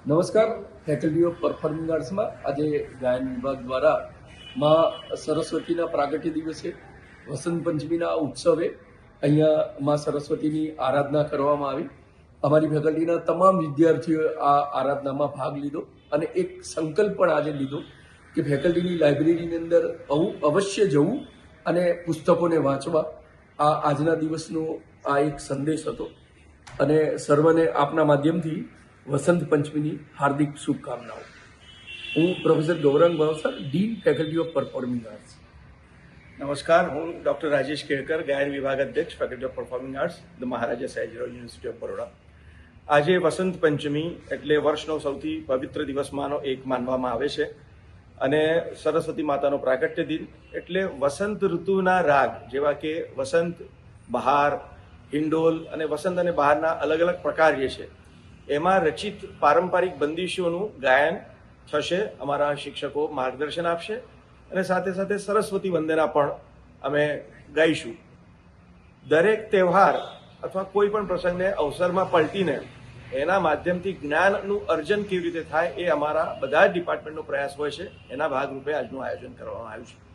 નમસ્કાર. Faculty of performing આર્ટ્સમાં આજે ગાયન વિભાગ દ્વારા મા સરસ્વતીના પ્રાગટ્ય દિવસે વસંત પંચમીના ઉત્સવે અહીંયા મા સરસ્વતીની આરાધના કરવામાં આવી. અમારી ફેકલ્ટીના તમામ વિદ્યાર્થીઓએ આ આરાધનામાં ભાગ લીધો અને એક સંકલ્પ પણ આજે લીધો કે ફેકલ્ટીની લાઇબ્રેરીની અંદર અવશ્ય જવું અને પુસ્તકોને વાંચવા. આ આજના દિવસનો આ એક સંદેશ હતો અને સર્વને આપના માધ્યમથી વસંત પંચમીની હાર્દિક શુભકામનાઓ. હું professor Gaurang Bhavsar, dean faculty of performing arts. નમસ્કાર, હું ડૉક્ટર રાજેશ કેળકર, ગાયન વિભાગ અધ્યક્ષ, faculty of performing arts, the Maharaja Sayajirao university of Baroda. આજે વસંત પંચમી એટલે વર્ષનો સૌથી પવિત્ર દિવસમાંનો એક માનવામાં આવે છે અને સરસ્વતી માતાનો પ્રાગટ્ય દિન એટલે વસંત ઋતુના રાગ જેવા કે વસંત, બહાર, હિંડોલ અને વસંત અને બહારના અલગ અલગ પ્રકાર જે છે એમાં રચિત પારંપરિક બંદીશોનું ગાયન થશે. અમારા શિક્ષકો માર્ગદર્શન આપશે અને સાથે સાથે સરસ્વતી વંદના પણ અમે ગાઈશું. દરેક તહેવાર અથવા કોઈ પણ પ્રસંગને અવસરમાં પલટીને એના માધ્યમથી જ્ઞાનનું અર્જન કેવી રીતે થાય એ અમારા બધા જ ડિપાર્ટમેન્ટનો પ્રયાસ હોય છે. એના ભાગરૂપે આજનું આયોજન કરવામાં આવ્યું છે.